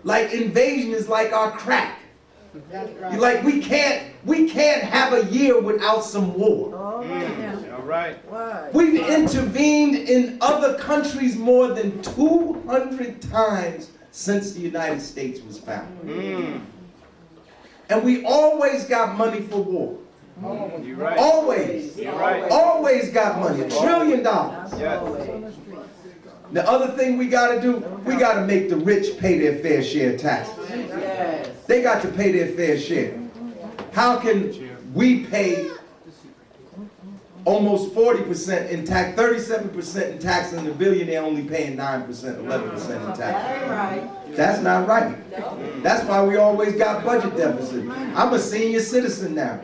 like invasion is like our crack. That's right. Like we can't have a year without some war. All right now. All right. Why? We've intervened in other countries more than 200 times since the United States was founded. And we always got money for war. You're right. Always. You're right. Always got money. $1 trillion. Yes. The other thing we got to do, we got to make the rich pay their fair share of taxes. Yes. They got to pay their fair share. How can we pay almost 40% in tax, 37% in tax, and the billionaire only paying 9%, 11% in tax? That ain't right. That's not right. That's why we always got budget deficit. I'm a senior citizen now.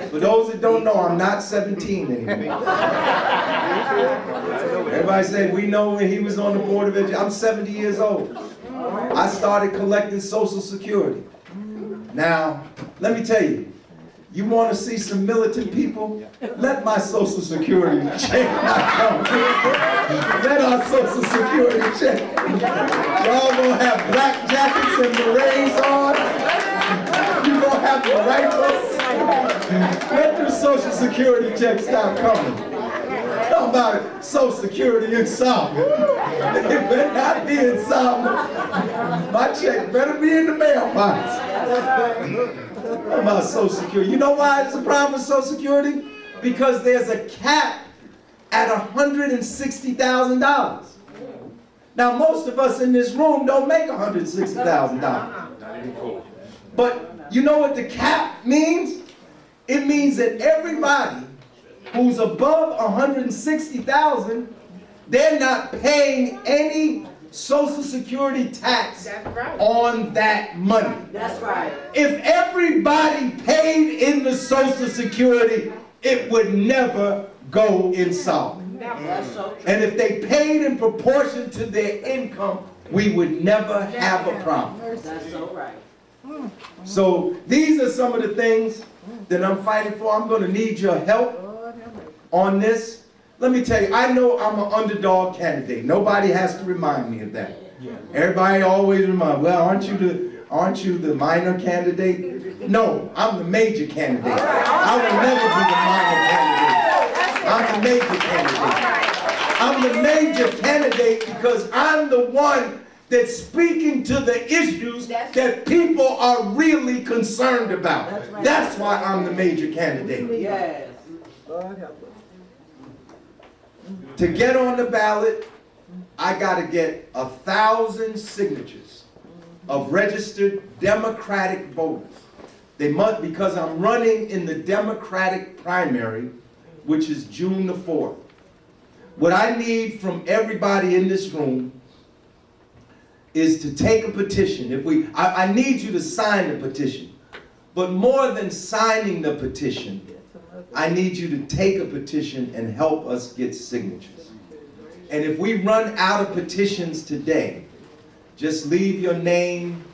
For those that don't know, I'm not 17 anymore. Everybody said, we know when he was on the Board of Education. I'm 70 years old. I started collecting Social Security. Now, let me tell you, you want to see some militant people? Let my Social Security check not come. Let our Social Security check. Y'all gonna have black jackets and berets on. You gonna have the rifles. Let the Social Security check stop coming. How about it? Social Security insomnia. It better not be insomnia. My check better be in the mailbox. How about Social Security? You know why it's a problem with Social Security? Because there's a cap at $160,000. Now, most of us in this room don't make $160,000. But you know what the cap means? It means that everybody who's above $160,000, they're not paying any Social Security tax on that money. That's right. If everybody paid in the Social Security, it would never go insolvent. That's so true. And if they paid in proportion to their income, we would never have a problem. That's so right. So these are some of the things that I'm fighting for. I'm going to need your help on this. Let me tell you, I know I'm an underdog candidate. Nobody has to remind me of that. Everybody always reminds, well, aren't you the minor candidate? No, I'm the major candidate. I will never be the minor candidate. I'm the major candidate. I'm the major candidate because I'm the one that's speaking to the issues that people are really concerned about. That's why I'm the major candidate. Yes. To get on the ballot, I got to get 1,000 signatures of registered Democratic voters. They must, because I'm running in the Democratic primary, which is June the 4th. What I need from everybody in this room is to take a petition. I need you to sign the petition. But more than signing the petition, I need you to take a petition and help us get signatures. And if we run out of petitions today, just leave your name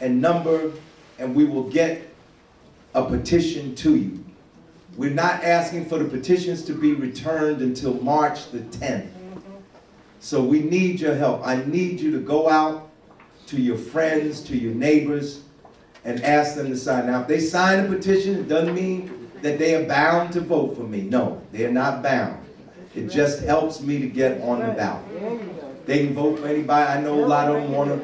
and number and we will get a petition to you. We're not asking for the petitions to be returned until March the 10th. So we need your help. I need you to go out to your friends, to your neighbors, and ask them to sign. Now, if they sign a petition, it doesn't mean that they are bound to vote for me. No, they're not bound. It just helps me to get on the ballot. They can vote for anybody. I know a lot of them want to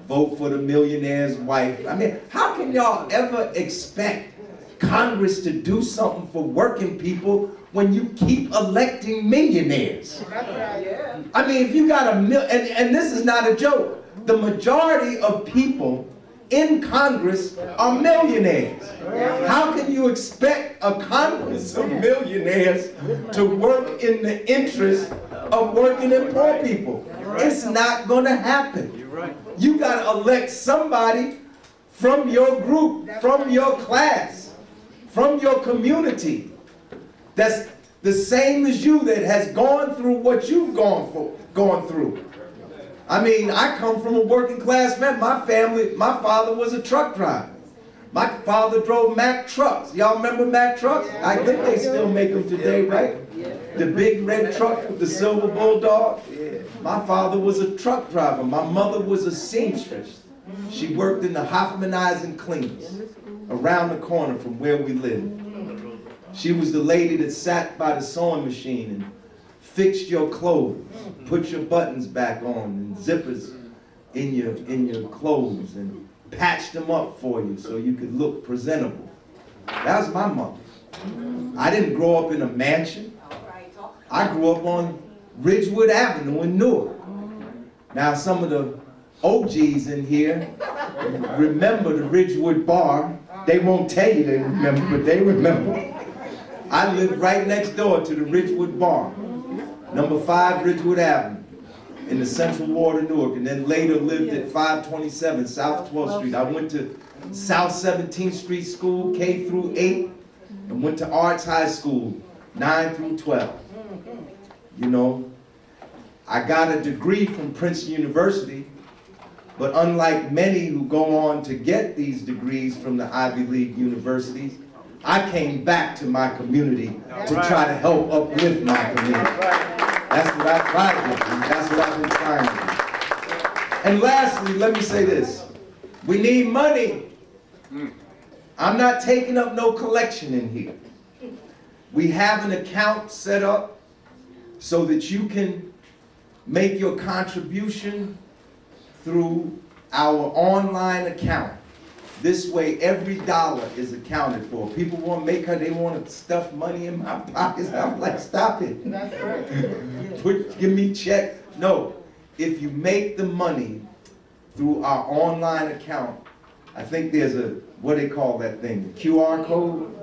vote for the millionaire's wife. I mean, how can y'all ever expect Congress to do something for working people when you keep electing millionaires? I mean, if you got and this is not a joke, the majority of people in Congress are millionaires. How can you expect a Congress of millionaires to work in the interest of working and poor people? It's not going to happen. You got to elect somebody from your group, from your class, from your community, that's the same as you, that has gone through what you've gone through. I mean, I come from a working class family. My father was a truck driver. My father drove Mack trucks. Y'all remember Mack trucks? I think they still make them today, right? The big red truck with the silver bulldog. My father was a truck driver. My mother was a seamstress. She worked in the Hoffmanizing Cleaners around the corner from where we live. She was the lady that sat by the sewing machine and fixed your clothes, put your buttons back on and zippers in your clothes and patched them up for you so you could look presentable. That was my mother. I didn't grow up in a mansion. I grew up on Ridgewood Avenue in Newark. Now some of the OGs in here remember the Ridgewood Bar. They won't tell you they remember, but they remember. I lived right next door to the Ridgewood Bar, number 5 Ridgewood Avenue, in the Central Ward of Newark, and then later lived at 527 South 12th Street. I went to South 17th Street School, K through 8, and went to Arts High School, 9 through 12. You know, I got a degree from Princeton University, but unlike many who go on to get these degrees from the Ivy League universities, I came back to my community to try to help uplift my community. That's what I tried to do. That's what I've been trying to do. And lastly, let me say this. We need money. I'm not taking up no collection in here. We have an account set up so that you can make your contribution through our online account. This way, every dollar is accounted for. People want to make her, they want to stuff money in my pockets. I'm like, stop it. Give me check. No, if you make the money through our online account, I think there's a, what they call that thing, the QR code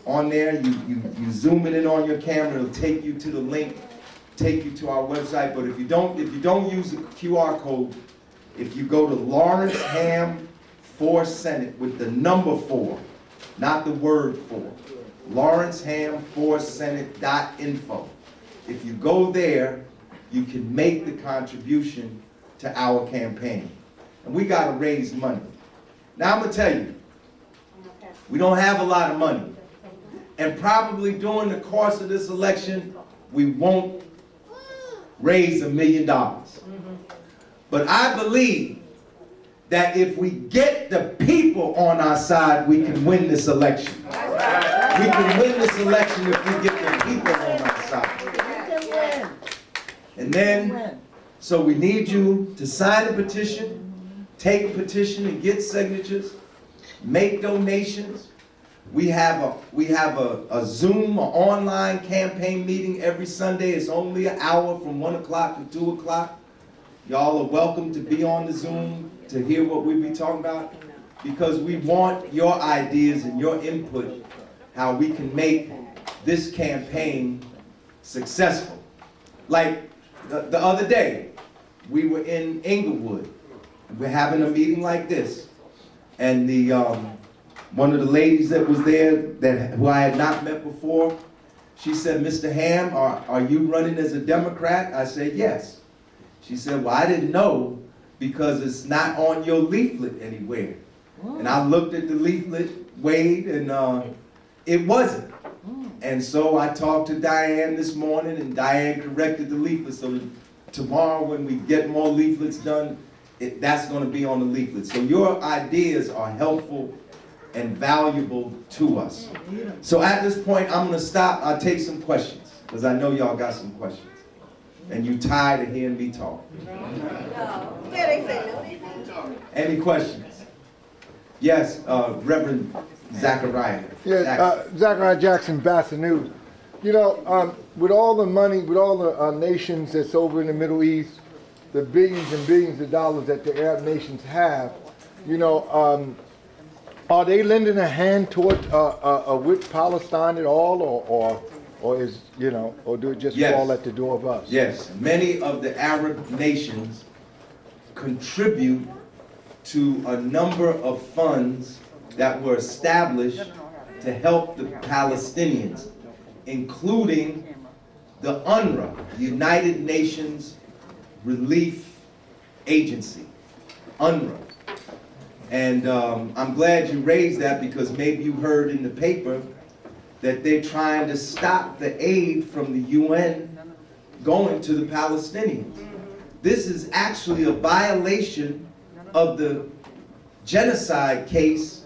on there. You zoom it in on your camera, it'll take you to the link, take you to our website. But if you don't use the QR code, if you go to Lawrence Hamm for Senate with the number 4, not the word 4, Lawrence Hamm for Senate.info. If you go there, you can make the contribution to our campaign. And we got to raise money. Now I'm going to tell you, we don't have a lot of money. And probably during the course of this election, we won't raise $1 million. But I believe that if we get the people on our side, we can win this election. We can win this election if we get the people on our side. And then, so we need you to sign a petition, take a petition and get signatures, make donations. We have a Zoom, an online campaign meeting every Sunday. It's only an hour from 1 o'clock to 2 o'clock. Y'all are welcome to be on the Zoom to hear what we be talking about, because we want your ideas and your input, how we can make this campaign successful. Like the other day, we were in Inglewood. We're having a meeting like this, and the one of the ladies that was there, who I had not met before, she said, "Mr. Hamm, are you running as a Democrat?" I said, "Yes." She said, "Well, I didn't know because it's not on your leaflet anywhere." And I looked at the leaflet, Wade, and it wasn't. And so I talked to Diane this morning, and Diane corrected the leaflet. So tomorrow when we get more leaflets done, that's going to be on the leaflet. So your ideas are helpful and valuable to us. So at this point, I'm going to stop. I'll take some questions, because I know y'all got some questions. And you tired of hearing me talk. Any questions? Yes, Reverend Zachariah. Yes, Zachariah Jackson, BASA News. You know, with all the money, with all the nations that's over in the Middle East, the billions and billions of dollars that the Arab nations have, you know, are they lending a hand toward with Palestine at all, or is, you know, or do it just fall at the door of us? Yes, many of the Arab nations contribute to a number of funds that were established to help the Palestinians, including the UNRWA, United Nations Relief Agency, UNRWA. And I'm glad you raised that, because maybe you heard in the paper that they're trying to stop the aid from the UN going to the Palestinians. This is actually a violation of the genocide case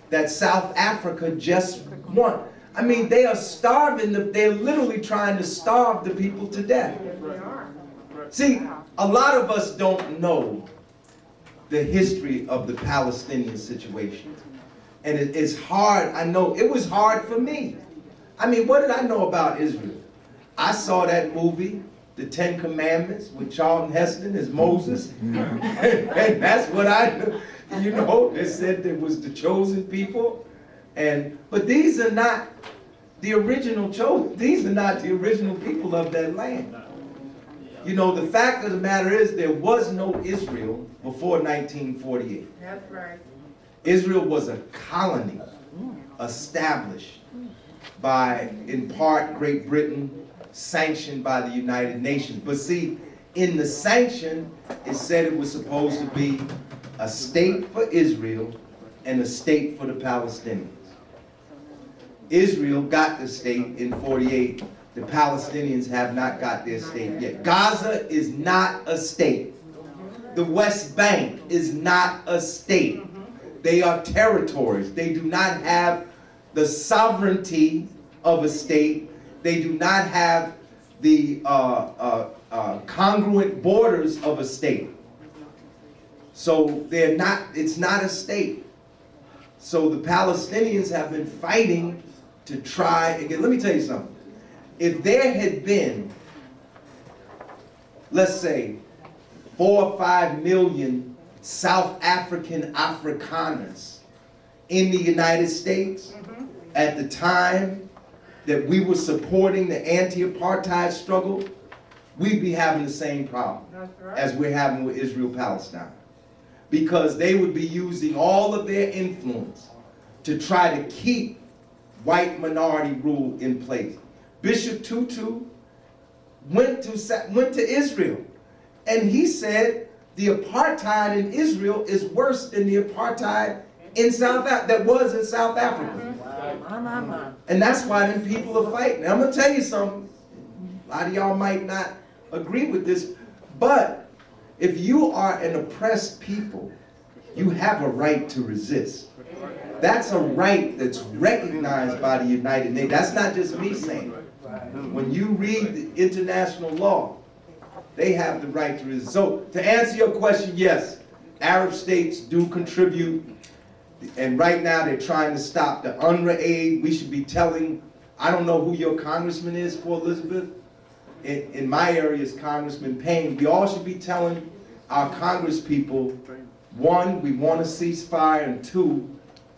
that South Africa just won. I mean, they are starving, they're literally trying to starve the people to death. See, a lot of us don't know the history of the Palestinian situation. And it's hard, I know, it was hard for me. I mean, what did I know about Israel? I saw that movie, The Ten Commandments, with Charlton Heston as Moses. And that's what I knew. You know, they said there was the chosen people. But these are not the original chosen. These are not the original people of that land. You know, the fact of the matter is there was no Israel before 1948. That's right. Israel was a colony established by, in part, Great Britain, sanctioned by the United Nations. But see, in the sanction, it said it was supposed to be a state for Israel and a state for the Palestinians. Israel got the state in 48. The Palestinians have not got their state yet. Gaza is not a state. The West Bank is not a state. They are territories. They do not have the sovereignty of a state. They do not have the congruent borders of a state. So they're not, it's not a state. So the Palestinians have been fighting to try again. Let me tell you something. If there had been, let's say, 4 or 5 million South African Afrikaners in the United States at the time that we were supporting the anti-apartheid struggle, we'd be having the same problem as we're having with Israel-Palestine. Because they would be using all of their influence to try to keep white minority rule in place. Bishop Tutu went to Israel, and he said the apartheid in Israel is worse than the apartheid in that was in South Africa. And that's why them people are fighting. Now, I'm gonna tell you something. A lot of y'all might not agree with this, but if you are an oppressed people, you have a right to resist. That's a right that's recognized by the United Nations. That's not just me saying it. When you read the international law, they have the right to resist. So to answer your question, yes, Arab states do contribute, and right now they're trying to stop the UNRWA aid. We should be telling, I don't know who your congressman is for Elizabeth. In my area is Congressman Payne. We all should be telling our Congress people, 1, we want a ceasefire, and 2,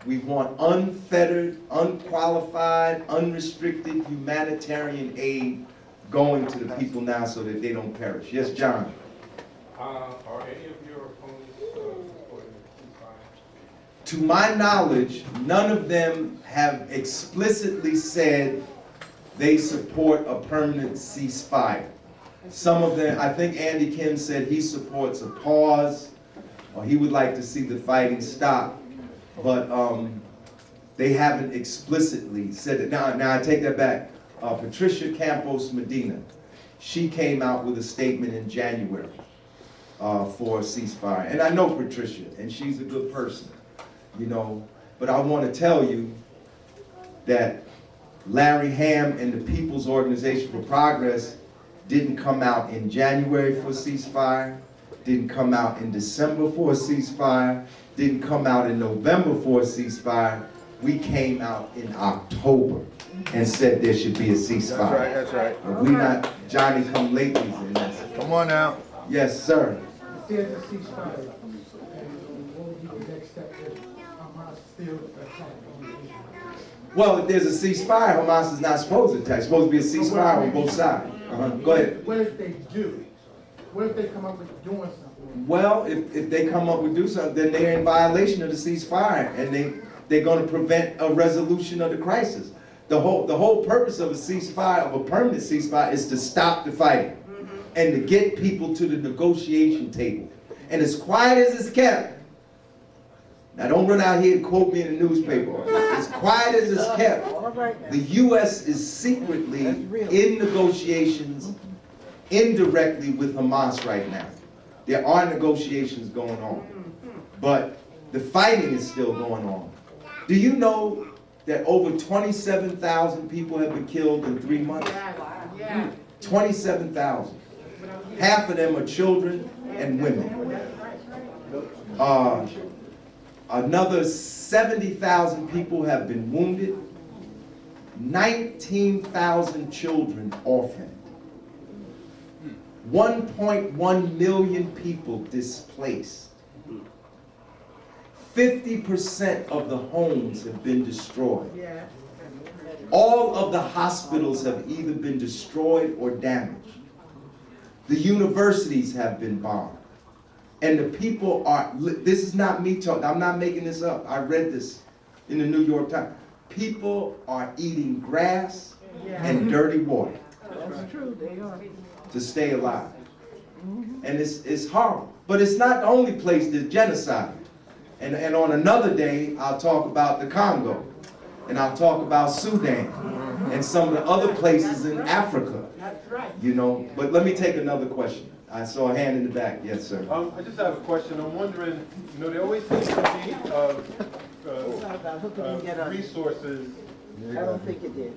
we want unfettered, unqualified, unrestricted humanitarian aid going to the people now so that they don't perish. Yes, John? Are any of your opponents supporting the ceasefire? To my knowledge, none of them have explicitly said they support a permanent ceasefire. Some of them, I think Andy Kim said he supports a pause, or he would like to see the fighting stop, but they haven't explicitly said it. Now I take that back. Patricia Campos Medina, she came out with a statement in January for a ceasefire. And I know Patricia, and she's a good person, you know, but I want to tell you that Larry Hamm and the People's Organization for Progress didn't come out in January for a ceasefire, didn't come out in December for a ceasefire, didn't come out in November for a ceasefire. We came out in October and said there should be a ceasefire. That's right. But we not Johnny come latelys in this. Come on now. Yes, sir. If there's a ceasefire, and what would be the next step if Hamas still attack on Israel? Well, if there's a ceasefire, Hamas is not supposed to attack. It's supposed to be a ceasefire on both sides. Go ahead. What if they do? What if they come up with doing something? Well, if they come up with do something, then they're in violation of the ceasefire, and they're going to prevent a resolution of the crisis. The whole purpose of a ceasefire, of a permanent ceasefire, is to stop the fighting and to get people to the negotiation table. And as quiet as it's kept, now don't run out here and quote me in the newspaper. As quiet as it's kept, the U.S. is secretly in negotiations indirectly with Hamas right now. There are negotiations going on. but the fighting is still going on. Do you know that over 27,000 people have been killed in 3 months? Yeah. 27,000. Half of them are children and women. Another 70,000 people have been wounded. 19,000 children orphaned. 1.1 million people displaced. 50% of the homes have been destroyed. All of the hospitals have either been destroyed or damaged. The universities have been bombed. And the people are, this is not me talking, I'm not making this up. I read this in the New York Times. People are eating grass and dirty water. That's true, they are. To stay alive. And it's horrible. But it's not the only place there's genocide. And on another day, I'll talk about the Congo. And I'll talk about Sudan. And some of the other places in Africa. That's right. You know, but let me take another question. I saw a hand in the back. Yes, sir. I just have a question. I'm wondering, you know, there always seems to be resources. I don't think it did.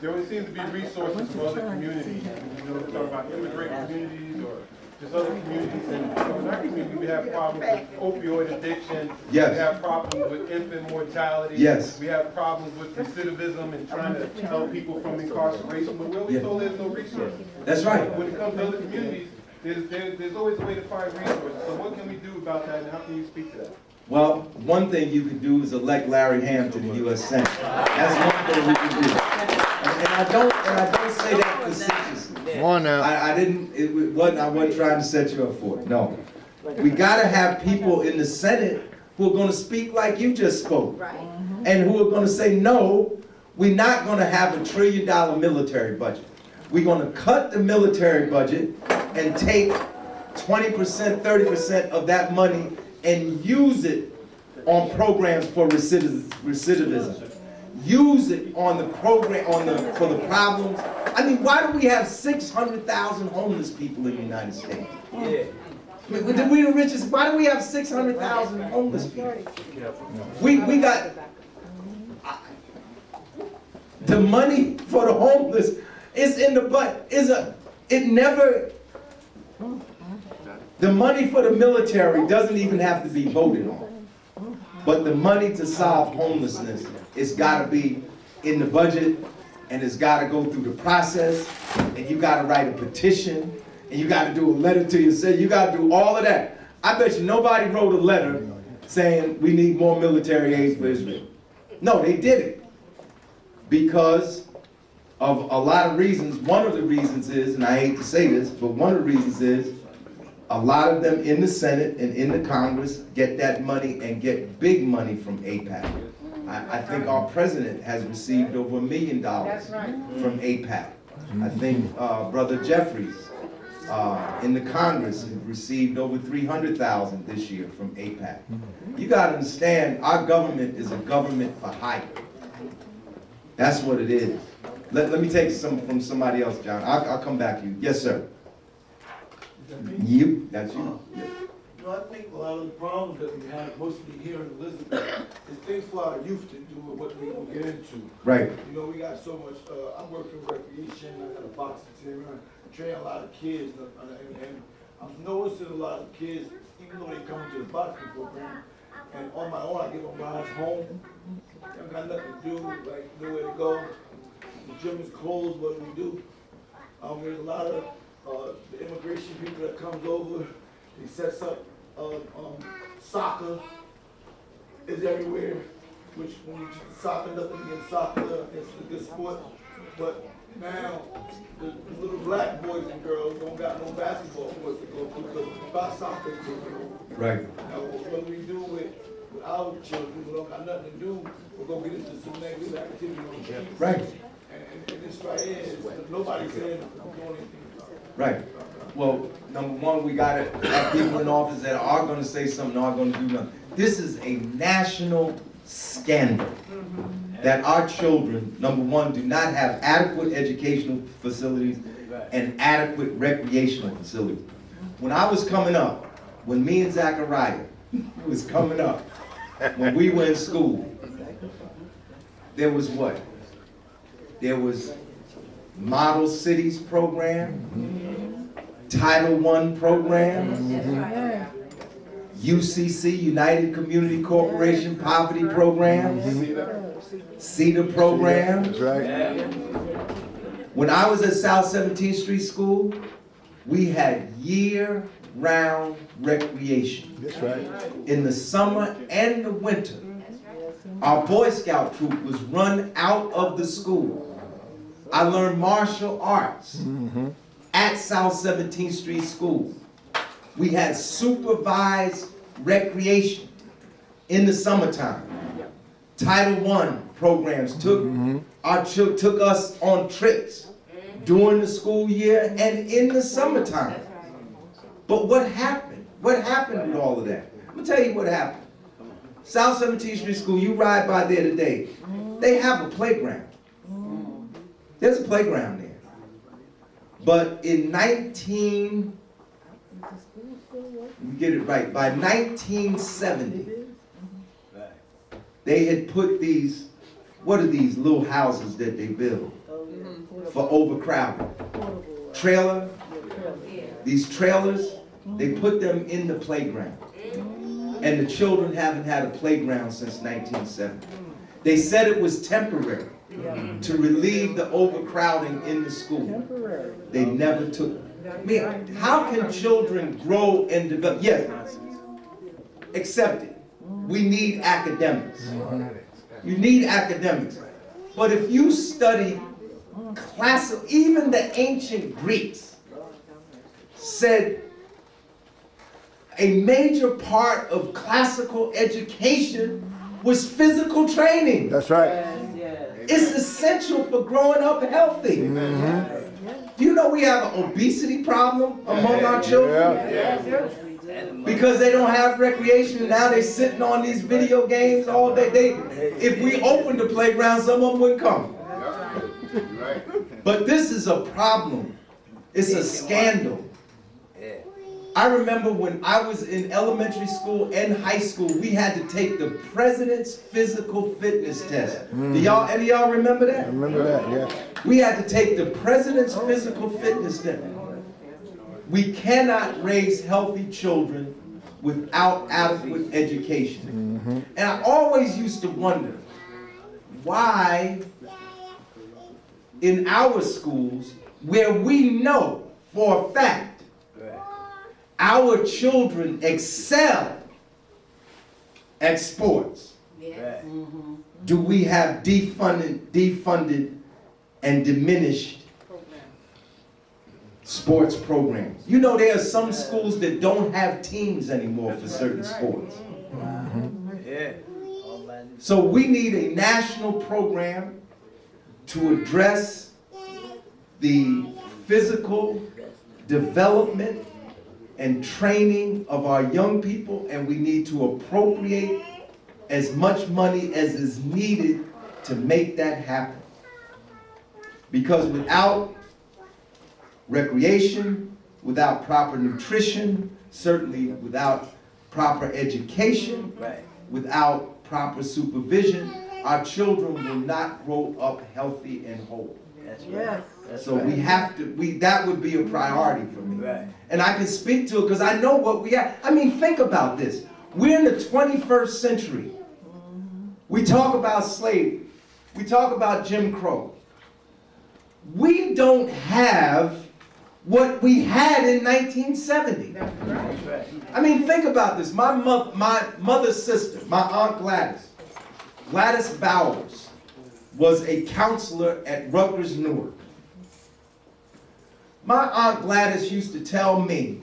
There always seems to be resources for other communities. You know, talk about immigrant communities or just other communities. And in our community, we have problems with opioid addiction. Yes. We have problems with infant mortality. Yes. We have problems with recidivism and trying to help people from incarceration. But we're always told there's no resources. That's right. When it comes to other communities, there's always a way to find resources. So what can we do about that, and how can you speak to that? Well, one thing you could do is elect Larry Hamm to the US.Senate. That's one thing we can do. And I don't say that facetiously. Come on now. I wasn't trying to set you up for it. No. We gotta have people in the Senate who are gonna speak like you just spoke. Right. And who are gonna say, no, we're not gonna have $1 trillion military budget. We're gonna cut the military budget and take 20%, 30% of that money and use it on programs for recidivism. Use it on the program, for the problems. I mean, why do we have 600,000 homeless people in the United States? Yeah. We the richest. Why do we have 600,000 homeless people? We got the money for the homeless is in the the money for the military doesn't even have to be voted on. But the money to solve homelessness, it's got to be in the budget, and it's got to go through the process, and you got to write a petition, and you got to do a letter to your city. You got to do all of that. I bet you nobody wrote a letter saying we need more military aid for Israel. No, they did it because of a lot of reasons. One of the reasons is, and I hate to say this, but one of the reasons is a lot of them in the Senate and in the Congress get that money and get big money from AIPAC. I think our president has received over $1 million from AIPAC. I think Brother Jeffries in the Congress received over $300,000 this year from AIPAC. You got to understand, our government is a government for hire. That's what it is. Let me take some from somebody else, John. I'll come back to you. Yes, sir. You? That's you. You know, I think a lot of the problems that we have, mostly here in Elizabeth, is things for our youth to do with what we will get into. Right. You know, we got so much, I'm working recreation, I got a boxing team, I train a lot of kids, and I'm noticing a lot of kids, even though they come to the boxing program, and on my own, I give them rides home. They don't got nothing to do, like nowhere to go. The gym is closed, what do we do? There's a lot of the immigration people that comes over, he sets up soccer is everywhere, which when you soccer, nothing against soccer, it's a good sport. But now the little black boys and girls don't got no basketball courts to go to because about soccer is right. Now what do we do with our children who don't got nothing to do? We're gonna get into some negative activity on the street. Right. And this right here is nobody's saying I'm doing anything. Right. Well, number one, we got to have people in office that are going to say something, are going to do nothing. This is a national scandal that our children, number one, do not have adequate educational facilities and adequate recreational facilities. When I was coming up, when me and Zachariah was coming up, when we were in school, there was what? There was Model Cities program, Title I program, UCC, United Community Corporation Poverty Program, CETA program. That's right. When I was at South 17th Street School, we had year-round recreation. That's right. In the summer and the winter, our Boy Scout troop was run out of the school. I learned martial arts at South 17th Street School. We had supervised recreation in the summertime. Title I programs took us on trips during the school year and in the summertime. But what happened? What happened with all of that? I'm gonna tell you what happened. South 17th Street School, you ride by there today, they have a playground. There's a playground there. But in get it right, by 1970, they had put these, what are these little houses that they build for overcrowding? These trailers, they put them in the playground. And the children haven't had a playground since 1970. They said it was temporary to relieve the overcrowding in the school. They never took it. I mean, how can children grow and develop? Yes, accept it. We need academics. You need academics. But if you study classical, even the ancient Greeks said a major part of classical education was physical training. That's right. It's essential for growing up healthy. Do you know we have an obesity problem among our children? Because they don't have recreation, and now they're sitting on these video games all day. If we opened the playground, some of them wouldn't come. But this is a problem. It's a scandal. I remember when I was in elementary school and high school, we had to take the President's Physical Fitness Test. Do y'all, any of y'all remember that? I remember that, yeah. We had to take the President's Physical Fitness Test. We cannot raise healthy children without adequate education. And I always used to wonder why in our schools, where we know for a fact our children excel at sports, do we have defunded and diminished sports programs? You know, there are some schools that don't have teams anymore for certain sports. So we need a national program to address the physical development and training of our young people, and we need to appropriate as much money as is needed to make that happen. Because without recreation, without proper nutrition, certainly without proper education, without proper supervision, our children will not grow up healthy and whole. Yes. So we have to, that would be a priority for me. And I can speak to it because I know what we have. I mean, think about this. We're in the 21st century. We talk about slavery. We talk about Jim Crow. We don't have what we had in 1970. I mean, think about this. My mother's sister, my Aunt Gladys Bowers, was a counselor at Rutgers Newark. My Aunt Gladys used to tell me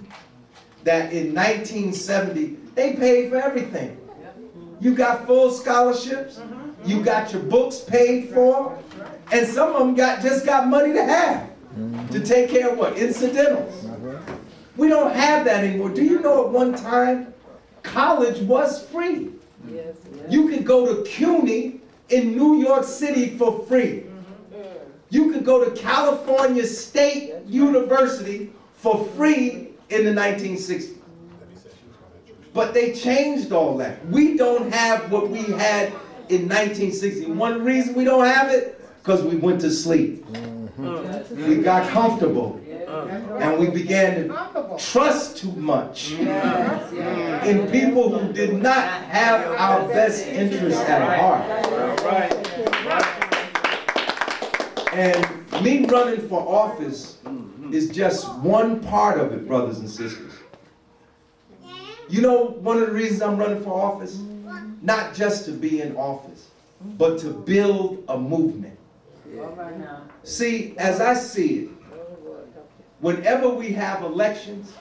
that in 1970, they paid for everything. You got full scholarships, you got your books paid for, and some of them just got money to have to take care of what? Incidentals. We don't have that anymore. Do you know at one time, college was free? You could go to CUNY in New York City for free. You could go to California State University for free in the 1960s. But they changed all that. We don't have what we had in 1960. One reason we don't have it, because we went to sleep. We got comfortable. And we began to trust too much in people who did not have our best interests at heart. And me running for office is just one part of it, brothers and sisters. You know, one of the reasons I'm running for office, not just to be in office, but to build a movement. See, as I see it, whenever we have elections,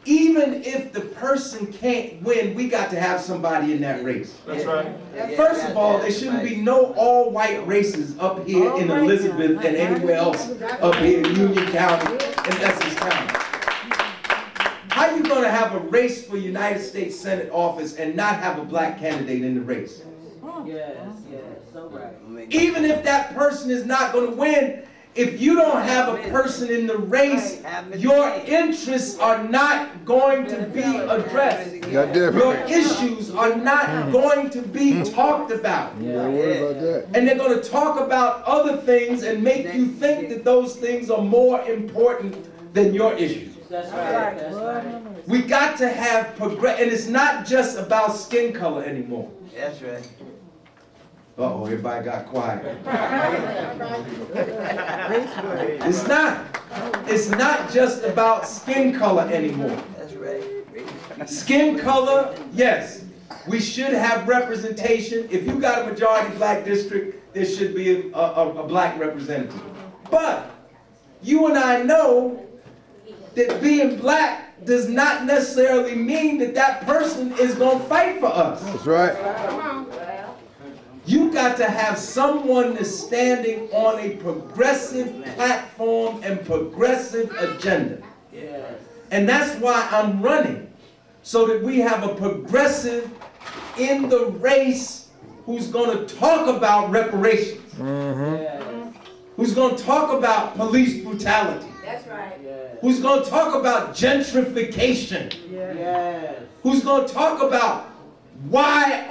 even if the person can't win, we got to have somebody in that race. That's right. First of all, there shouldn't be no all-white races up here in Elizabeth and anywhere else up here in Union County and Essex County. How you gonna have a race for United States Senate office and not have a black candidate in the race? Yes, so right. Even if that person is not gonna win, if you don't have a person in the race, your interests are not going to be addressed. Your issues are not going to be talked about. And they're going to talk about other things and make you think that those things are more important than your issues. That's right. That's right. We got to have progress, and it's not just about skin color anymore. That's right. Uh-oh, everybody got quiet. It's not. It's not just about skin color anymore. That's right. Skin color, yes. We should have representation. If you got a majority black district, there should be a black representative. But you and I know that being black does not necessarily mean that that person is going to fight for us. That's right. You got to have someone that's standing on a progressive platform and progressive agenda. And that's why I'm running, so that we have a progressive in the race who's going to talk about reparations, who's going to talk about police brutality, That's right. who's going to talk about gentrification, who's going to talk about why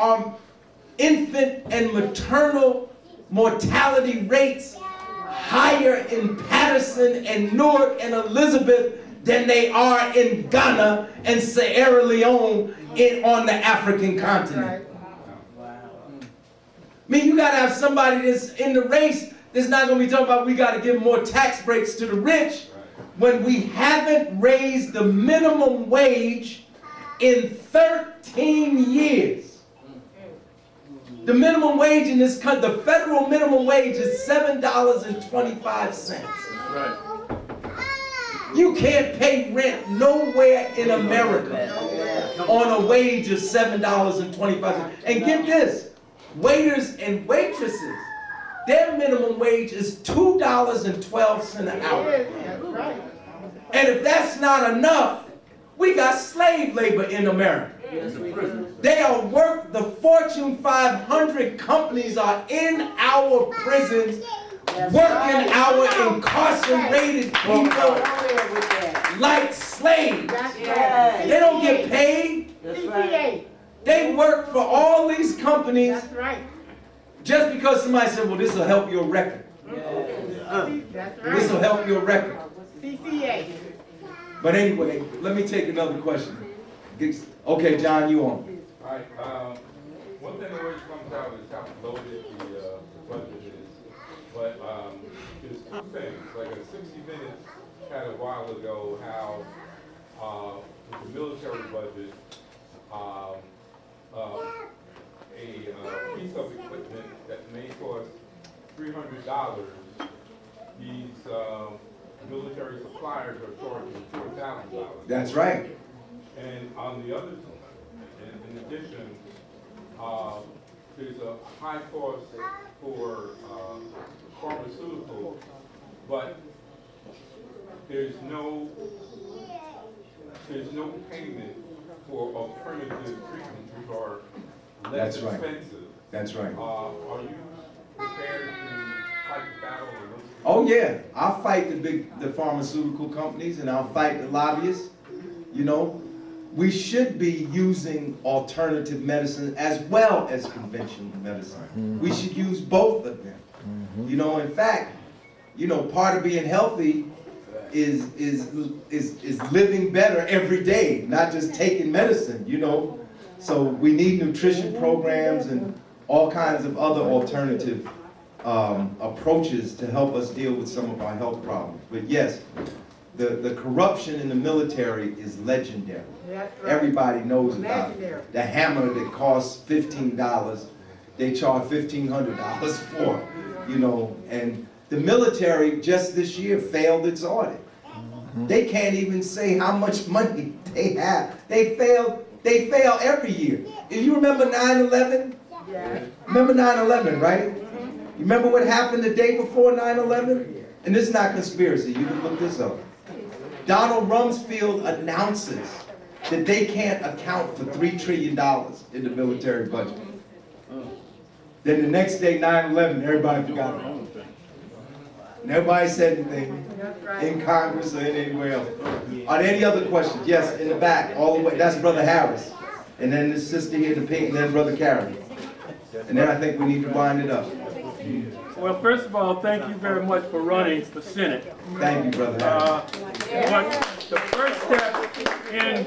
infant and maternal mortality rates higher in Patterson and Newark and Elizabeth than they are in Ghana and Sierra Leone on the African continent. I mean, you got to have somebody that's in the race that's not going to be talking about we got to give more tax breaks to the rich when we haven't raised the minimum wage in 13 years. The minimum wage in this country, the federal minimum wage is $7.25. Right. You can't pay rent nowhere in America on a wage of $7.25. And get this, waiters and waitresses, their minimum wage is $2.12 an hour. And if that's not enough, we got slave labor in America. They are the Fortune 500 companies are in our prisons, working our incarcerated people like slaves. They don't get paid. They work for all these companies just because somebody said, well, this will help your record. This will help your record. But anyway, let me take another question. Okay, John, you on. All right, one thing that always comes out is how loaded the budget is. But there's two things. Like a 60 Minutes had a while ago how with the military budget, a piece of equipment that may cost $300, these military suppliers are charging $4,000. That's right. And on the other, in addition, there's a high cost for pharmaceuticals, but there's no payment for alternative treatments which are less That's right. expensive. That's right. Are you prepared to fight the battle? Oh yeah, I'll fight the pharmaceutical companies and I'll fight the lobbyists. You know, we should be using alternative medicine as well as conventional medicine. We should use both of them. You know, in fact, you know, part of being healthy is living better every day, not just taking medicine, you know. So we need nutrition programs and all kinds of other alternative approaches to help us deal with some of our health problems. But yes, the corruption in the military is legendary. Everybody knows about it. The hammer that costs $15, they charge $1,500 for, you know, and the military just this year failed its audit. They can't even say how much money they have. They fail every year. If you remember 9/11? Remember 9/11, right? You remember what happened the day before 9/11? And this is not conspiracy, you can look this up. Donald Rumsfeld announces that they can't account for $3 trillion in the military budget. Then the next day, 9/11, everybody forgot about it. Nobody said anything in Congress or anywhere else. Are there any other questions? Yes, in the back, all the way. That's Brother Harris. And then this sister here, the pink, and then Brother Carey. And then I think we need to wind it up. Well, first of all, thank you very much for running for Senate. Thank you, Brother Harris. But the first step in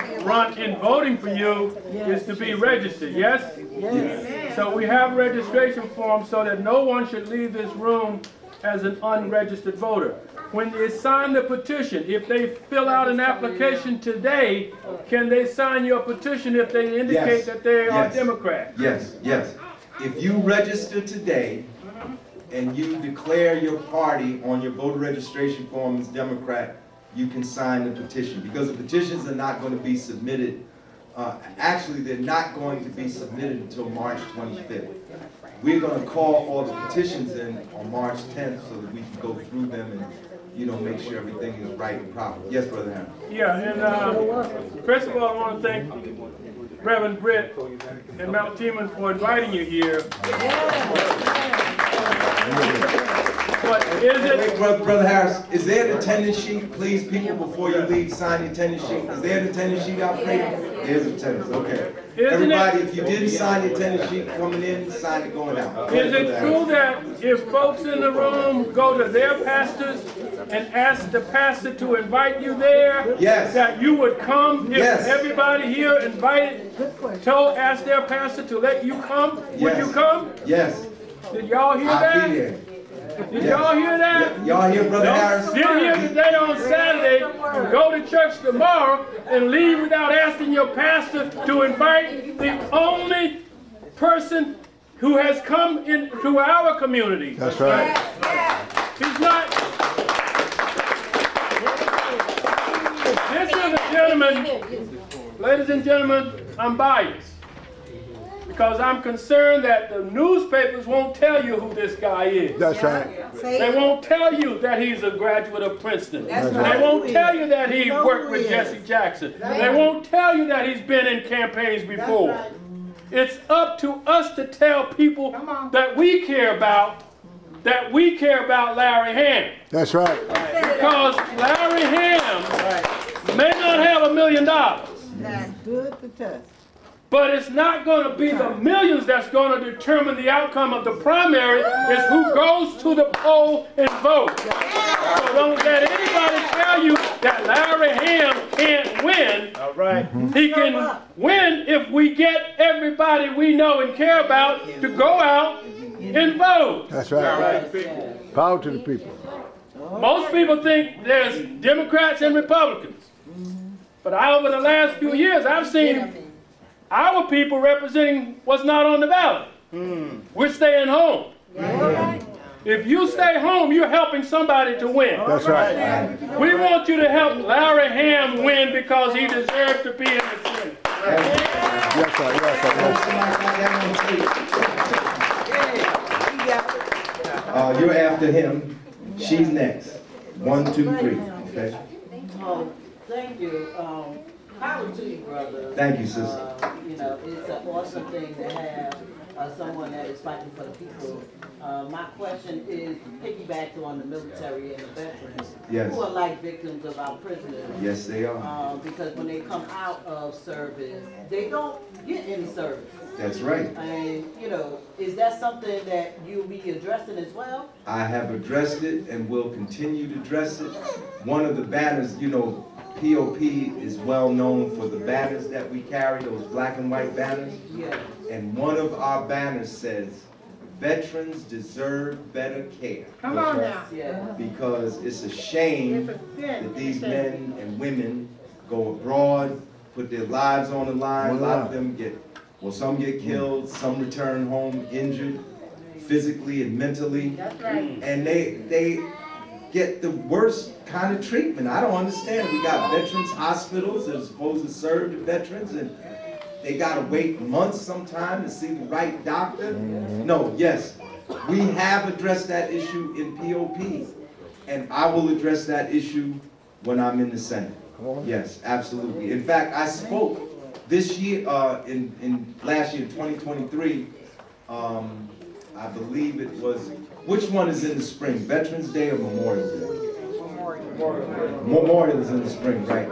voting for you is to be registered, yes? Yes. So we have registration forms so that no one should leave this room as an unregistered voter. When they sign the petition, if they fill out an application today, can they sign your petition if they indicate that they are Democrat? Yes, yes. If you register today and you declare your party on your voter registration form as Democrat, you can sign the petition, because the petitions are not going to be submitted. Actually, they're not going to be submitted until March 25th. We're going to call all the petitions in on March 10th so that we can go through them and, you know, make sure everything is right and proper. Yes, Brother Hamm. Yeah, and first of all, I want to thank Reverend Britt and Mount Teman for inviting you here. But is it... Brother Harris, is there an attendance sheet? Please, people, before you leave, sign the attendance sheet. Is there an attendance sheet out there? There's attendance, okay. Everybody, if you didn't sign the attendance sheet coming in, sign it going out. Is it true that if folks in the room go to their pastors and ask the pastor to invite you there, yes, that you would come? If yes, everybody here invited, ask their pastor to let you come, yes, would you come? Yes. Did y'all hear that? I'll be there. Did y'all hear that? Y'all hear Brother Harris? Sit here today on Saturday, go to church tomorrow, and leave without asking your pastor to invite the only person who has come into our community. That's right. He's not. This is a gentleman, ladies and gentlemen, I'm biased. Because I'm concerned that the newspapers won't tell you who this guy is. That's right. They won't tell you that he's a graduate of Princeton. That's They won't tell you that he worked with Jesse Jackson. They won't tell you that he's been in campaigns before. It's up to us to tell people that we care about Larry Hamm. That's right. Because Larry Hamm may not have $1 million. That's good to test. But it's not going to be the millions that's going to determine the outcome of the primary. It's who goes to the poll and votes. So don't let anybody tell you that Larry Hamm can't win. All right. He can win if we get everybody we know and care about to go out and vote. That's right. Power to the people. Most people think there's Democrats and Republicans. But over the last few years, I've seen our people representing what's not on the ballot. We're staying home. If you stay home, you're helping somebody to win. That's right. We want you to help Larry Hamm win because he deserves to be in the Senate. Yes, sir. Yes, sir. You're after him. She's next. 1, 2, 3. Okay. Oh, thank you. Power to you, brother. Thank you, sister. You know, it's an awesome thing to have someone that is fighting for the people My question is piggybacked on the military and the veterans. Yes. Who are like victims of our prisoners. Yes, they are. Because when they come out of service, they don't get any service. That's right. And, you know, is that something that you'll be addressing as well? I have addressed it and will continue to address it. One of the banners, you know, POP is well known for the banners that we carry, those black and white banners. Yeah. And one of our banners says, veterans deserve better care. Come on now. Yeah. Because it's a shame that these men and women go abroad, put their lives on the line. A lot of them some get killed, some return home injured, physically and mentally. That's right. And they get the worst kind of treatment. I don't understand. We got veterans hospitals that are supposed to serve the veterans, and they gotta wait months sometime to see the right doctor. No, yes, we have addressed that issue in POP, and I will address that issue when I'm in the Senate. Yes, absolutely. In fact, I spoke this year, in last year, 2023, I believe it was, which one is in the spring, Veterans Day or Memorial Day? Memorial is in the spring, right?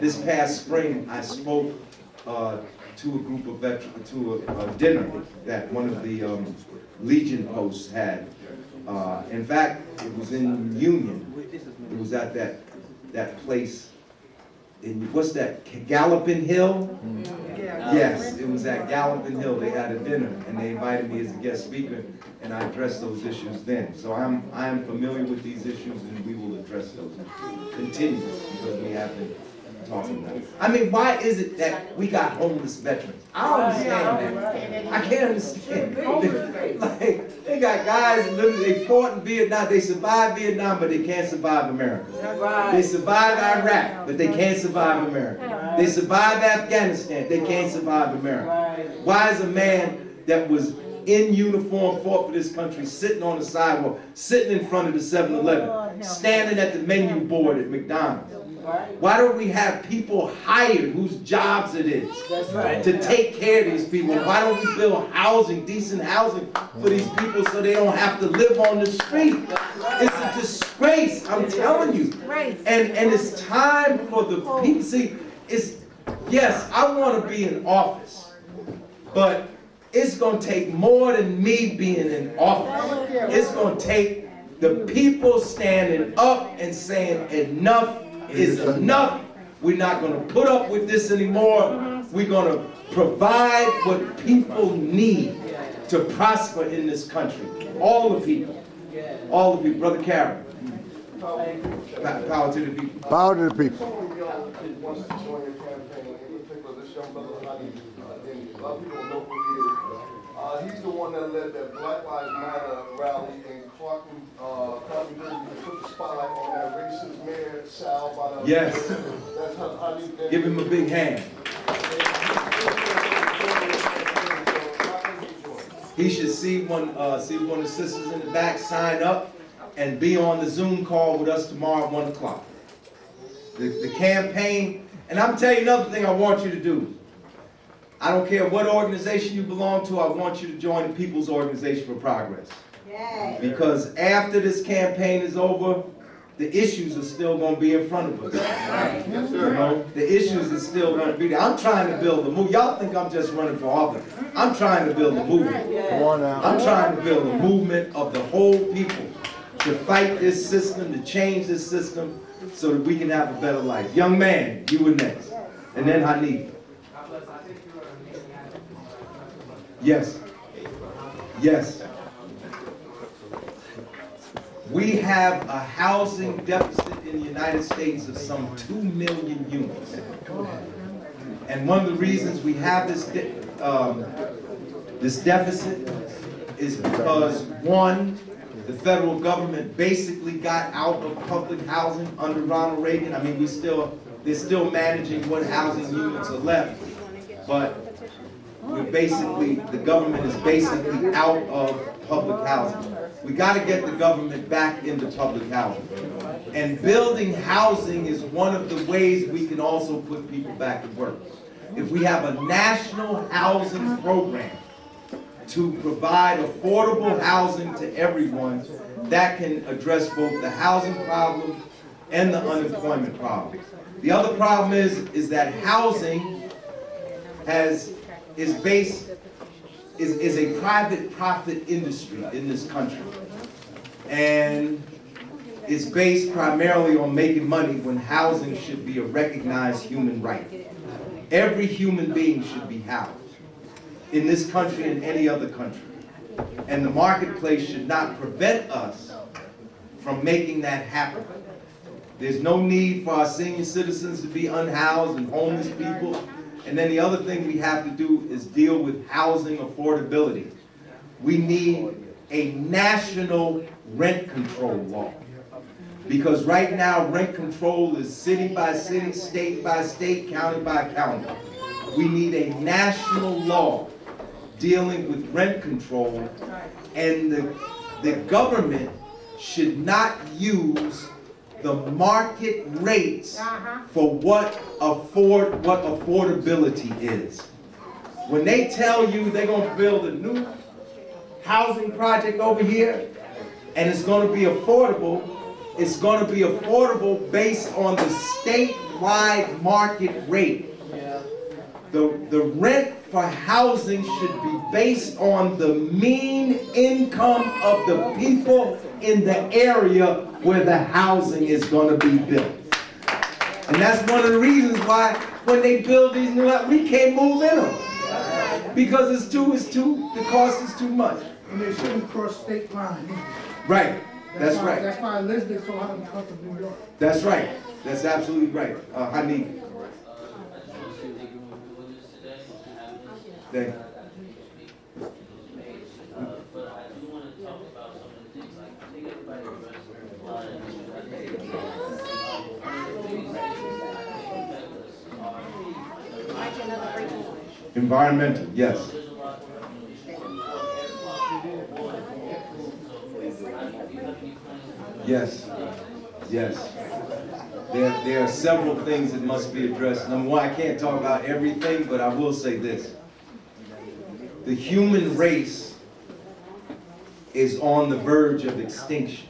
This past spring, I spoke to a group of veterans, to a dinner that one of the Legion posts had. In fact, it was in Union. It was at that place in, what's that, Galloping Hill? Yes, it was at Galloping Hill. They had a dinner, and they invited me as a guest speaker, and I addressed those issues then. So I am familiar with these issues, and we will address those continuously because we have been talking about it. I mean, why is it that we got homeless veterans? I don't understand that. I can't understand. Like, they got guys literally, they fought in Vietnam, they survived Vietnam, but they can't survive America. They survived Iraq, but they can't survive America. They survived Afghanistan, they can't survive America. Why is a man that was in uniform, fought for this country, sitting on the sidewalk, sitting in front of the 7-Eleven, standing at the menu board at McDonald's? Why don't we have people hired whose jobs it is to take care of these people? Why don't we build housing, decent housing for these people so they don't have to live on the street? It's a disgrace, I'm telling you. And it's time for the people, see, yes, I want to be in office, but it's going to take more than me being in office. It's going to take the people standing up and saying enough is enough. We're not going to put up with this anymore. We're going to provide what people need to prosper in this country. All the people. All the people. Brother Karen. Power to the people. Power to the people. He's the one that led that Black Lives Matter rally in Clarkson, Jersey, to put the spotlight on that racist mayor, Sal. Yes. That's how Give him a big hand. He should see one of the sisters in the back sign up and be on the Zoom call with us tomorrow at 1 o'clock. The campaign, and I'm telling you another thing I want you to do. I don't care what organization you belong to, I want you to join the People's Organization for Progress. Yes. Because after this campaign is over, the issues are still going to be in front of us. Yes, sir. You know, the issues are still going to be there. I'm trying to build a movement. Y'all think I'm just running for office. I'm trying to build a movement. I'm trying to build a movement of the whole people to fight this system, to change this system so that we can have a better life. Young man, you were next. And then Hanif. Yes. Yes. We have a housing deficit in the United States of some 2 million units. And one of the reasons we have this deficit is because, one, the federal government basically got out of public housing under Ronald Reagan. I mean, they're still managing what housing units are left, but the government is basically out of public housing. We got to get the government back into public housing. And building housing is one of the ways we can also put people back to work. If we have a national housing program to provide affordable housing to everyone that can address both the housing problem and the unemployment problem. The other problem is that housing is a private profit industry in this country. And it's based primarily on making money when housing should be a recognized human right. Every human being should be housed in this country and any other country. And the marketplace should not prevent us from making that happen. There's no need for our senior citizens to be unhoused and homeless people. And then the other thing we have to do is deal with housing affordability. We need a national rent control law. Because right now, rent control is city by city, state by state, county by county. We need a national law dealing with rent control, and the government should not use the market rates for what affordability is. When they tell you they're going to build a new housing project over here, and it's going to be affordable, it's going to be affordable based on the statewide market rate. The rent for housing should be based on the mean income of the people in the area where the housing is going to be built. And that's one of the reasons why when they build these new houses, we can't move in them. Because the cost is too much. And they shouldn't cross state lines. Right. That's right. That's why Elizabeth so hard because of New York. That's right. That's absolutely right. Hanif. Thank you. Environmental, yes. Yes, yes. There are several things that must be addressed. Number one, I can't talk about everything, but I will say this. The human race is on the verge of extinction.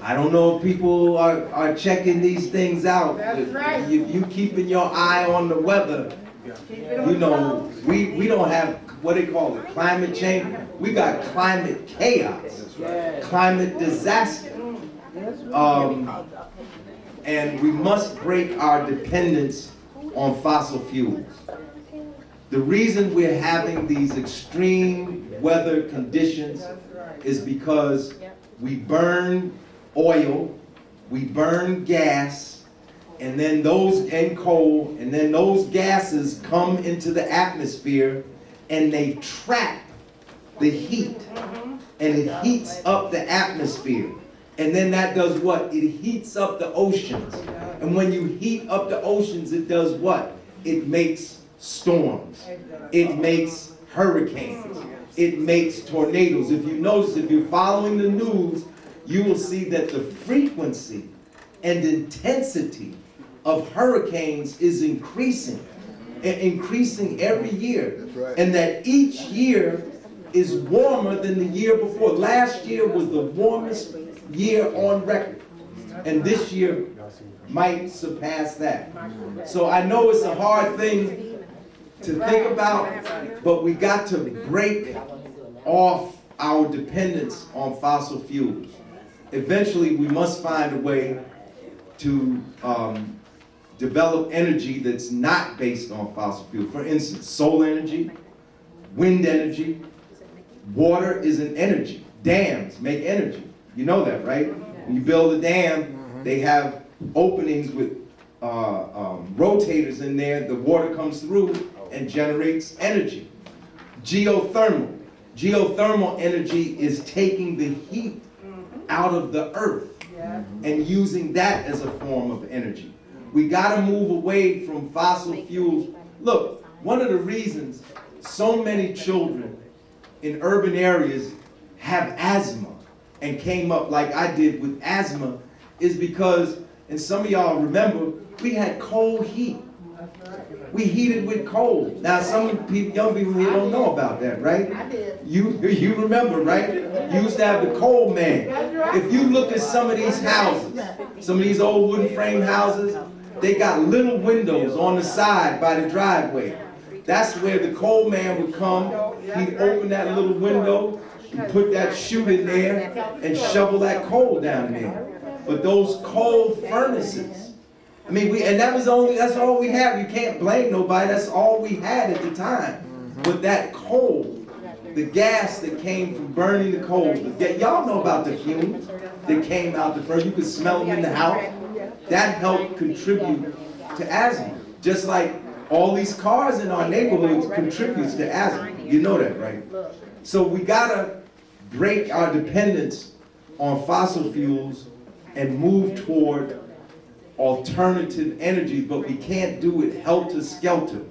I don't know if people are checking these things out. That's right. If you keeping your eye on the weather, you know, we don't have, what they call it, climate change. We got climate chaos, climate disaster. And we must break our dependence on fossil fuels. The reason we're having these extreme weather conditions is because we burn oil, we burn gas, and then coal, and then those gases come into the atmosphere and they trap the heat, and it heats up the atmosphere. And then that does what? It heats up the oceans. And when you heat up the oceans, it does what? It makes storms. It makes hurricanes. It makes tornadoes. If you notice, if you're following the news, you will see that the frequency and intensity of hurricanes is increasing every year. That's right. And that each year is warmer than the year before. Last year was the warmest year on record. And this year might surpass that. So I know it's a hard thing to think about, but we got to break off our dependence on fossil fuels. Eventually, we must find a way to develop energy that's not based on fossil fuel. For instance, solar energy, wind energy, water is an energy. Dams make energy. You know that, right? When you build a dam, they have openings with rotators in there. The water comes through and generates energy. Geothermal. Geothermal energy is taking the heat out of the earth and using that as a form of energy. We got to move away from fossil fuels. Look, one of the reasons so many children in urban areas have asthma and came up like I did with asthma is because, and some of y'all remember, we had cold heat. We heated with coal. Now, some people, young people here don't know about that, right? You remember, right? You used to have the coal man. If you look at some of these houses, some of these old wooden frame houses, they got little windows on the side by the driveway. That's where the coal man would come. He'd open that little window, and put that chute in there, and shovel that coal down there. But those coal furnaces, I mean, that's all we had. You can't blame nobody. That's all we had at the time. But that coal, the gas that came from burning the coal, y'all know about the fumes that came out the furnace. You could smell them in the house. That helped contribute to asthma. Just like all these cars in our neighborhoods contributes to asthma. You know that, right? So we gotta break our dependence on fossil fuels and move toward alternative energies, but we can't do it helter-skelter.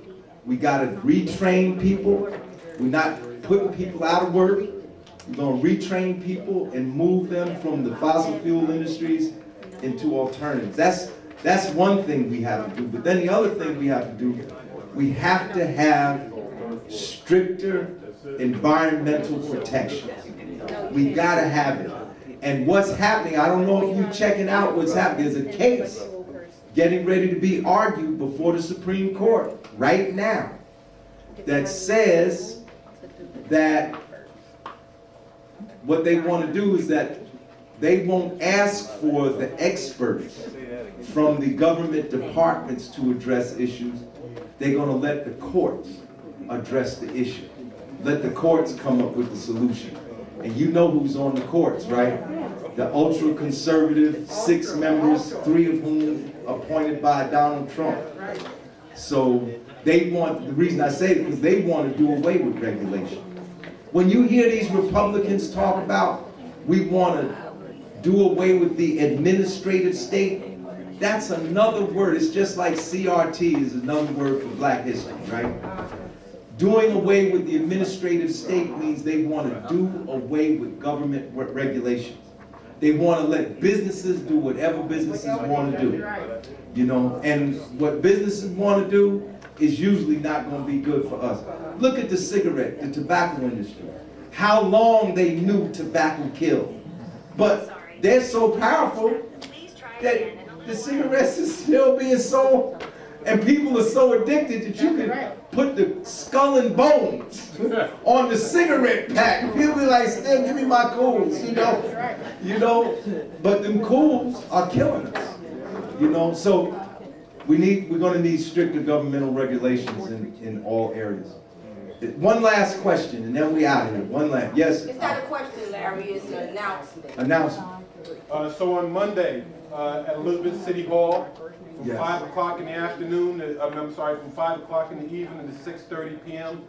We gotta retrain people. We're not putting people out of work. We're gonna retrain people and move them from the fossil fuel industries into alternatives. That's one thing we have to do. But then the other thing we have to do, we have to have stricter environmental protection. We gotta have it. And what's happening, I don't know if you're checking out what's happening. There's a case getting ready to be argued before the Supreme Court right now that says that what they want to do is that they won't ask for the experts from the government departments to address issues. They're going to let the courts address the issue. Let the courts come up with the solution. And you know who's on the courts, right? The ultra-conservative 6 members, 3 of whom appointed by Donald Trump. So they want, the reason I say it, because they want to do away with regulation. When you hear these Republicans talk about, we want to do away with the administrative state, that's another word. It's just like CRT is another word for Black history, right? Doing away with the administrative state means they want to do away with government regulations. They want to let businesses do whatever businesses want to do. You know, and what businesses want to do is usually not going to be good for us. Look at the cigarette, the tobacco industry. How long they knew tobacco killed. But they're so powerful that the cigarettes is still being sold. And people are so addicted that you can put the skull and bones on the cigarette pack. People be like, "Still, give me my cools," you know. But them cools are killing us, you know. So we're going to need stricter governmental regulations in all areas. One last question, and then we out of here. One last, yes. It's not a question, Larry. It's an announcement. Announcement. So on Monday at Elizabeth City Hall, from Yes. 5 o'clock in the afternoon, from 5 o'clock in the evening to 6:30 p.m.,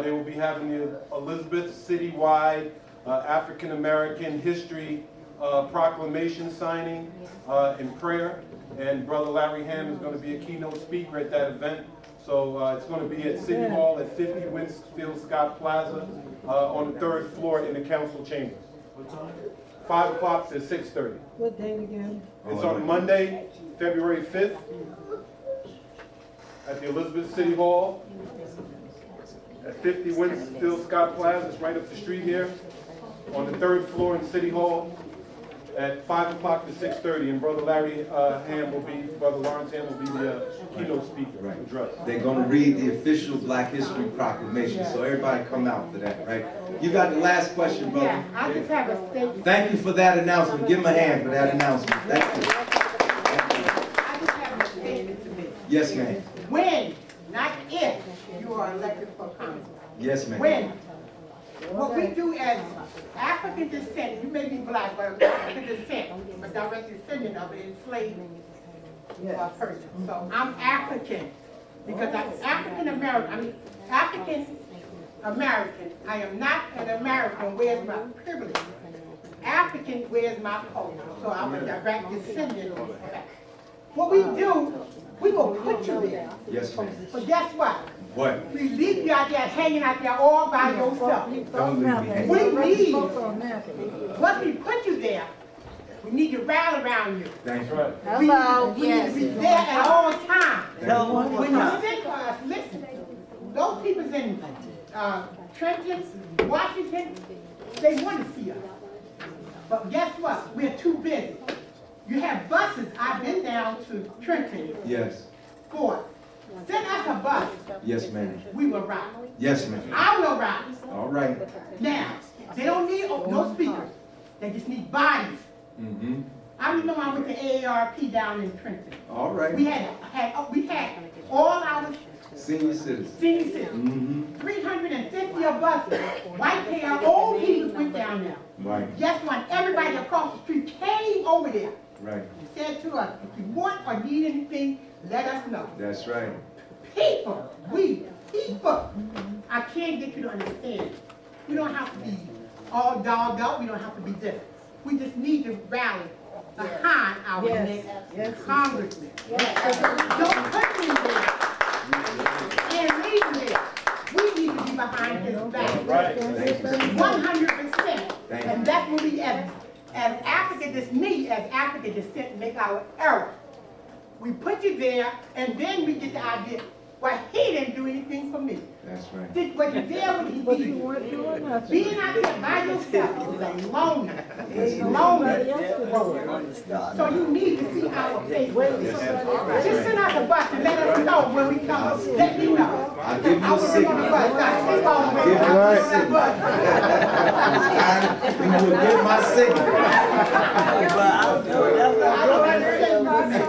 they will be having the Elizabeth Citywide African American History Proclamation signing and prayer. And Brother Larry Hamm is going to be a keynote speaker at that event. So it's going to be at City Hall at 50 Winfield Scott Plaza on the 3rd floor in the council chambers. 5 o'clock to 6:30. What date again? It's on Monday, February 5th, at the Elizabeth City Hall, at 50 Winfield Scott Plaza. It's right up the street here, on the 3rd floor in City Hall, at 5 o'clock to 6:30. And Brother Larry Brother Lawrence Hamm will be the keynote speaker. Address. They're going to read the official Black History Proclamation, so everybody come out for that, right? You got the last question, brother? Yeah, I just have a statement. Thank you for that announcement. Give him a hand for that announcement. Thank you. I just have a statement to make. Yes, ma'am. When, not if, you are elected for Congress. Yes, ma'am. When. What we do as African descent, you may be Black, but African descent, a direct descendant of an enslaved person. So I'm African, because I'm African American. I'm African American. I am not an American. Where's my privilege? African, where's my culture? So I'm a direct descendant of that. What we do, we will put you there. Yes, ma'am. But guess what? What? We leave you out there hanging out there all by yourself. Don't leave me hanging. We leave. Once we put you there, We need to rally around you. Thank you. We need to be there at all times. Tell them one more When you time. send for us, listen, those people in Trenton, Washington, they want to see us. But guess what? We're too busy. You have buses. I've been down to Trenton Yes. for. Send us a bus. Yes, ma'am. We will ride. Yes, ma'am. I will ride. All right. Now, they don't need no speakers. They just need bodies. Mm-hmm. I remember I went to AARP down in Trenton. All right. We had all our Senior citizens. senior citizens. Mm-hmm. 350 of us, white hair, old people went down there. Right. Guess what? Everybody across the street came over there Right. and said to us, if you want or need anything, let us know. That's right. People, I can't get you to understand. We don't have to be all dogged out. We don't have to be different. We just need to rally behind our next congressman. Don't put me there and leave me there. We need to be behind his back. Right. 100%. Thank you. And that's what we, as African, as African descent, make our error. We put you there, and then we get the idea, well, he didn't do anything for me. That's right. But you there when he did. Being out there by yourself is lonely. It's lonely. So you need to see our face. Just send out the bus and let us know when we come. Let me know. I'll give you I a want to signal. run the bus. I sleep all the way. Give you I a sleep on that bus. You will get my signal.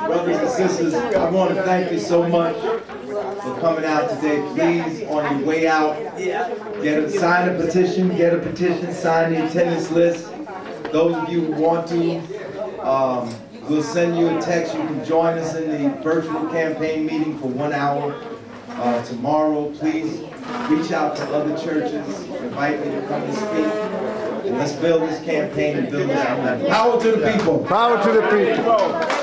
Brothers and sisters, I want to thank you so much for coming out today. Please, on your way out, sign a petition, sign the attendance list. Those of you who want to, we'll send you a text. You can join us in the virtual campaign meeting for 1 hour tomorrow. Please reach out to other churches, invite me to come and speak. And let's build this campaign and build this. Power to the people. Power to the people.